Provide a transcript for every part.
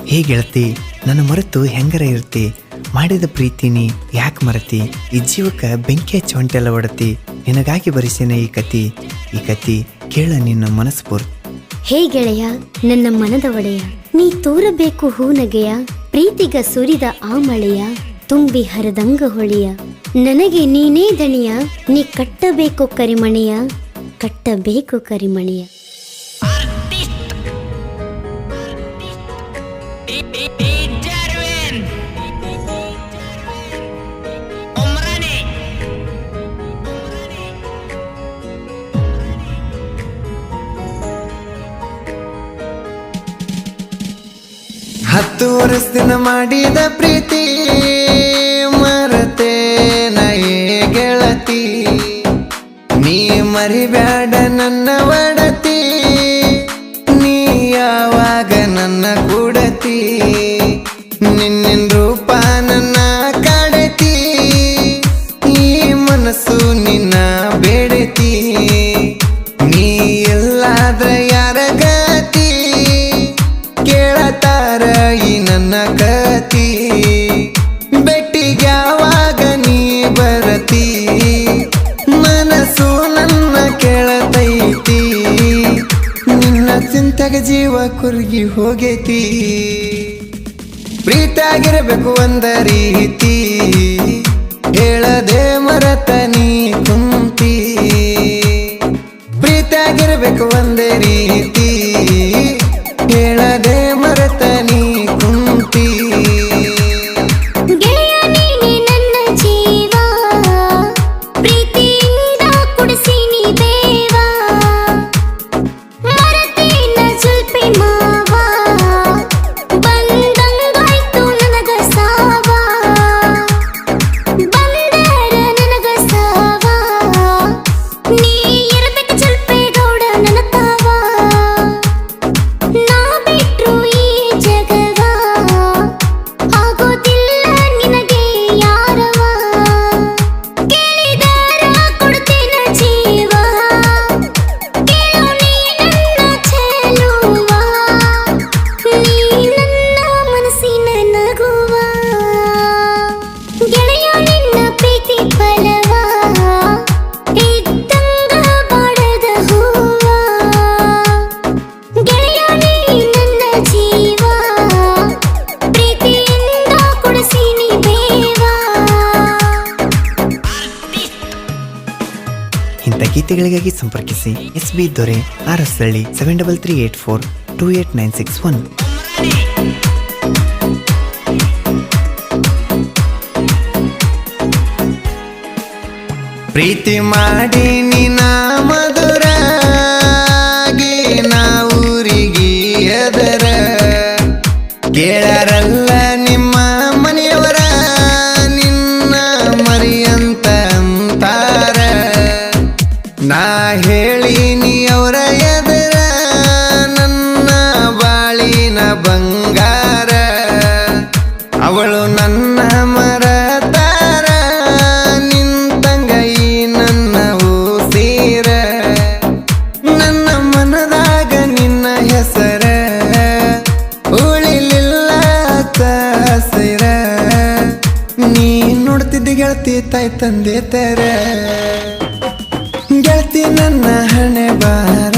ಹೇ ಗೆಳತಿ, ನನ್ನ ಮರೆತು ಹೆಂಗರ ಇರ್ತಿ, ಮಾಡಿದ ಪ್ರೀತಿನಿ ಯಾಕೆ ಮರತಿ, ಈ ಜೀವಕ್ಕೆ ಬೆಂಕಿ ಹಚ್ಚಿ ಹೊಂಟೆಲ್ಲ ಒಡತಿ, ನಿನಗಾಗಿ ಬರಿಸಿನ ಈ ಕತಿ ಕೇಳ ನಿನ್ನ ಮನಸ್ಫೂರ್ತಿ. ಹೇ ಗೆಳೆಯ, ನನ್ನ ಮನದ ಒಡೆಯ, ನೀ ತೋರಬೇಕು ಹೂನಗೆಯ, ಪ್ರೀತಿಗ ಸುರಿದ ಆ ಮಳೆಯ, ತುಂಬಿ ಹರದಂಗ ಹೊಳೆಯ, ನನಗೆ ನೀನೇ ದಣಿಯ, ನೀ ಕಟ್ಟಬೇಕು ಕರಿಮಣೆಯ, ಕಟ್ಟಬೇಕು ಕರಿಮಣೆಯ. ಹತ್ತು ವರ್ಷದಿನ ಮಾಡಿದ ಪ್ರೀತಿ ಮರತೆ ನಯೇ ಗೆಳತಿ, ನೀ ಮರಿಬ್ಯಾಡ ನನ್ನ ಒಡತಿ, ನೀ ಯಾವಾಗ ನನ್ನ ಕೂಡತಿ, ನಿನ್ನ ರೂಪ ನನ್ನ ಕಾಡತಿ, ಈ ಮನಸ್ಸು ನಿನ್ನ ಬೇಡತಿ, ನೀ ಎಲ್ಲಾದ್ರ ಯಾರ ಗತಿ, ಕೇಳತಾರ ಈ ನನ್ನ ಕತಿ, ಬೆಟ್ಟಿಗೆ ಯಾವಾಗ ನೀ ಬರತಿ, ಮನಸ್ಸು ನನ್ನ ಕೇಳತೈತಿ, ನಿನ್ನ ಚಿಂತೆಗ ಜೀವ ಕುರುಗಿ ಹೋಗೈತಿ, ಪ್ರೀತಿಯಾಗಿರಬೇಕು ಒಂದ ರೀತಿ, ಹೇಳದೆ ಮರತ ನೀ ಕುಂತಿ, ಪ್ರೀತಿಯಾಗಿರಬೇಕು ಒಂದೇ ರೀತಿ, ಹೇಳದೆ ಮರತ ನೀ ಕುಂತಿ. ಗೆಳೆಯ ನೀನೆ ನನ್ನ ಜೀವ, ಪ್ರೀತಿಯಿಂದ ಕುಡಿಸಿ ನೀ ದೇವ, ಮರತೇನ ಜುಲ್ಪಿ ಮಾವ, ಬಂದಂಗಾಯ್ತು ನನಗ ಸಾವ, ಬಂದರ ನನಗ ಸಾವ, ನೀ ಇರಬೇಕು ಜುಲ್ಪೆ ಗೌಡ ನನ್ನ ತಾವ, ನಾ ಬಿಟ್ರು ಈ ಜಗವ ಆಗೋದಿಲ್ಲ ನಿನಗೆ ಯಾರವ, ಕೇಳಿದರ ಕೊಡ್ತೇನ ಜೀವ, ಕೇಳು ನೀ ನನ್ನ ಚೆಲುವ, ನೀ ನನ್ನ ಮನಸ್ಸಿನ ನಗುವ, ಗೆಳೆಯ ನಿನ್ನ ಪ್ರೀತಿ ಫಲವ, ಇದ್ದಂಗ ಬಾಡದ ಹೂವ, ಗೆಳೆಯ ನೀ ನನ್ನ ಜೀವ, ಪ್ರೀತಿಯಿಂದ ಕೊಡಿಸಿ ನೀ ಬೇವ. ಇಂಥ ಗೀತೆಗಳಿಗಾಗಿ ಸಂಪರ್ಕಿಸಿ SB ದೊರೆ, ಆರಸಳ್ಳಿ, 7338428961. ಪ್ರೀತಿ ಮಾಡಿ ನಿನ ಮಧುರಾಗಿ ನಾ ಊರಿಗೆ ಎದರ, ಕೇಳರಲ್ಲ ನಿಮ್ಮ ಮನೆಯವರ ನಿನ್ನ ಮರಿಯಂತ ಅಂತಾರ, ನಾ ಹೇಳೀನಿ ಅವರ ಎದರ ನನ್ನ ಬಾಳಿನ ಬಂಗಾರ, ಅವಳು ನನ್ನ ಮರತಾರ, ನಿಂತಂಗ ಈ ನನ್ನ ಊಸೀರ, ನನ್ನ ಮನದಾಗ ನಿನ್ನ ಹೆಸರ, ಉಳಿಲಿಲ್ಲ ಹಸಿರ, ನೀ ನೋಡ್ತಿದ್ದಿ ಗೆಳತಿ ತಾಯಿ ತಂದೆ ತರ, ಗೆಳತಿ ನನ್ನ ಹಣೆ ಬಾರ,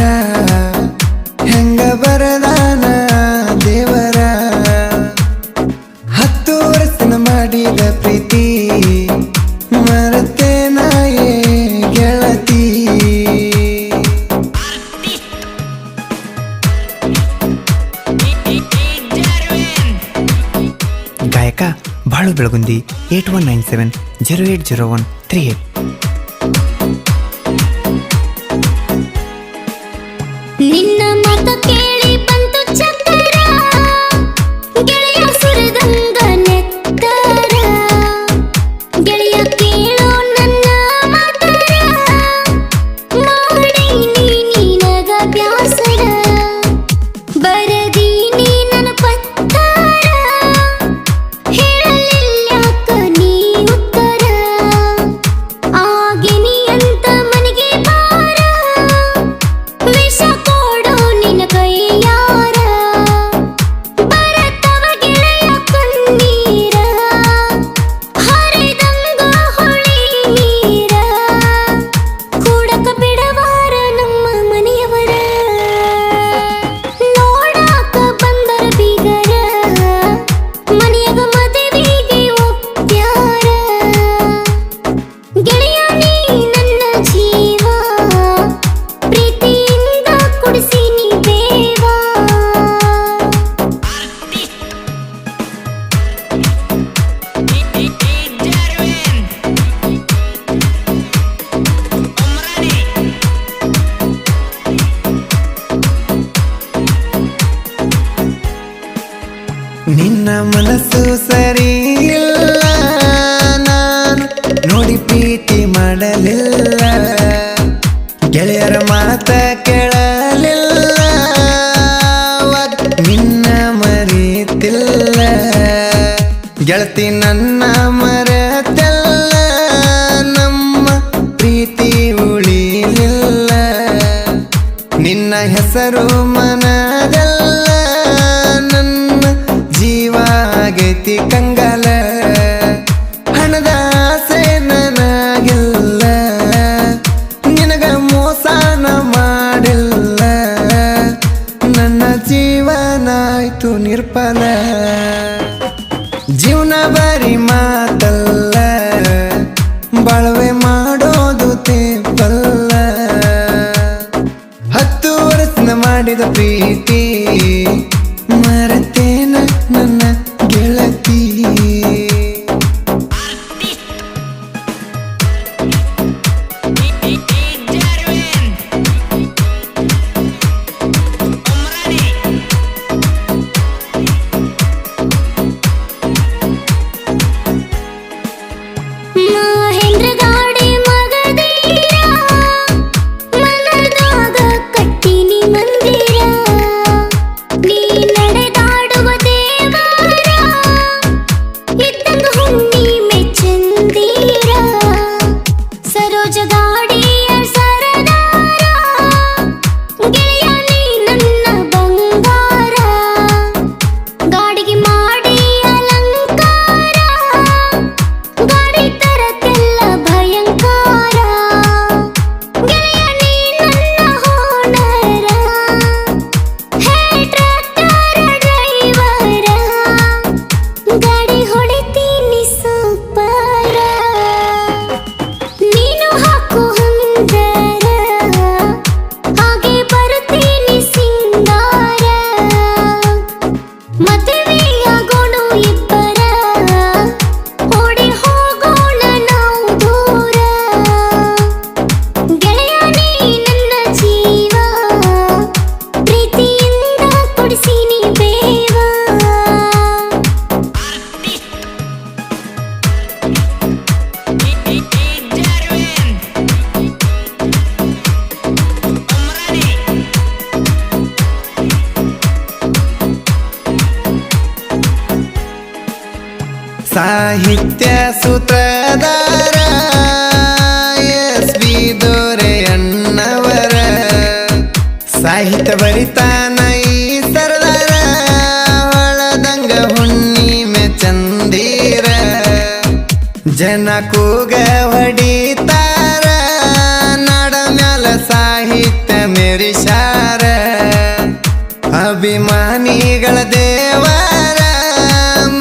ಹೆಂಗ ಬರದಾನ ದೇವರ, 10 ವರ್ಷನ ಮಾಡಿದ ಪ್ರೀತಿ ಮರತೆ ನಾಯೇ ಗೆಳತಿ. ಗಾಯಕ ಬಾಳು ಬೆಳಗುಂದಿ 8197080138. ನಿನ್ನ ಮಾತ ಕೇಳಿ ಬಂತು ಚಕ್ಕರ, ಗೆಳೆಯ ಸುರದಂಗ ನೆತ್ತರ, ಗೆಳೆಯ ಕೇಳೋ ನನ್ನ ಮಾತರ, ಮಾಡೀನಿ ನಿನಗ ಬ್ಯಾಸರ, ಬರದೀನಿ ನನ್ನ ಪತ್ತಾರ, ಹೇಳಲಿಲ್ಯಾಕ ನೀ ಉತ್ತರ, ನಿನ್ನ ಮನಸ್ಸು ಸರಿ ಇಲ್ಲ, ನಾನು ನೋಡಿ ಪ್ರೀತಿ ಮಾಡಲಿಲ್ಲ, ಗೆಳೆಯರ ಮಾತ ಕೇಳಲಿಲ್ಲ, ನಿನ್ನ ಮರೀತಿಲ್ಲ, ಗೆಳತಿ ನನ್ನ ಮರೆತಲ್ಲ, ನಮ್ಮ ಪ್ರೀತಿ ಉಳಿಲಿಲ್ಲ, ನಿನ್ನ ಹೆಸರು ಮನದಲ್ಲ, ನನ್ನ ಜೀವ ಆಗೈತಿ ಕಂಗಾಲ, ಹಣದ ಆಸೆ ನನಗಿಲ್ಲ, ನಿನಗ ಮೋಸನ ಮಾಡಿಲ್ಲ, ನನ್ನ ಜೀವನ ಆಯ್ತು ನಿರ್ಪಲ, ಜೀವನ ಬರಿ ಮಾತಲ್ಲ, ಬಾಳ್ವೆ ಮಾಡೋದು ತೇಪಲ್ಲ, 10 ವರ್ಷ ಮಾಡಿದ ಪ್ರೀತಿ ಮರೆತೇನ ನನ್ನ ಗೆಳತಿ. ಮಹೇಂದ್ರ ಗಾಡಿ ಮಗದೀರ, ಮನದಾಗ ಕಟ್ಟಿನಿ ಮಂದಿರ, ನೀ ನಡೆದಾಡುವ ದೇವಾರ, ಇದ್ದಂಗ ಹುಣ್ಣಿಮೆ ಚಂದೀರ, ಸರೋಜ ಗಾಡಿಯ ಸರದಾರ, ಗೆಳೆಯ ನೀ ನನ್ನ ಬಂಗಾರ, ಗಾಡಿಗೆ ಮಾಡಿ ಅಲಂಕಾರ, ಗಾಡಿ ತರಕ್ಕೆಲ್ಲ ಭಯಂಕಾರ, ಗೆಳೆಯ ನೀ ನನ್ನ ಹೋನರ, ಹೇ ಟ್ರ್ಯಾಕ್ಟರ್ ಡ್ರೈವರ, ಗಾಡಿ ಹೊಡಿತೀನಿ ಸೂಪರ, ನೀನು ಹಾಕು ಹಂದರ, ಹಾಗೆ ಬರುತ್ತೀನಿ ಸಿಂಗಾರ, ಮದುವೆಯಾಗೋಣ ಇಬ್ಬರ, ಓಡಿ ಹೋಗೋಣ ನಾವು ದೂರ, ಗೆಳೆಯ ನೀ ನನ್ನ ಜೀವ, ಪ್ರೀತಿಯಿಂದ ಕೊಡಿಸಿನಿ ಬೇವ. ಸಾಹಿತ್ಯ ಸೂತ್ರಧಾರ ಎಸ್.ಬಿ. ದೊರೆಯಣ್ಣವರ, ಸಾಹಿತ್ಯ ಬರಿತಾನ ಈ ಸರದಾರ, ಹೊಳದಂಗ ಹುಣ್ಣಿಮೆ ಚಂದೀರ, ಜನ ಕೂಗ ಹೊಡಿತಾರ, ನಾಡ ಮ್ಯಾಲ ಸಾಹಿತ್ಯ ಮೆರಿಸಾರ, ಅಭಿಮಾನಿಗಳ ದೇವರ,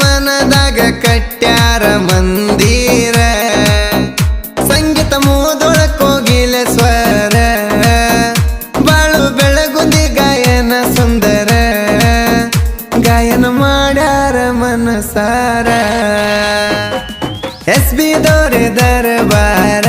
ಮನದಾಗ ಕಟ್ಯಾರ ಮಂದಿರ, ಸಂಗೀತ ಮೂದೊಳ ಕೋಗಿಲ ಸ್ವರ, ಬಾಳು ಬೆಳಗುಂದಿ ಗಾಯನ ಸುಂದರ, ಗಾಯನ ಮಾಡ್ಯಾರ ಮನಸಾರ, ಎಸ್.ಬಿ. ದೊರೆ ದರಬಾರ,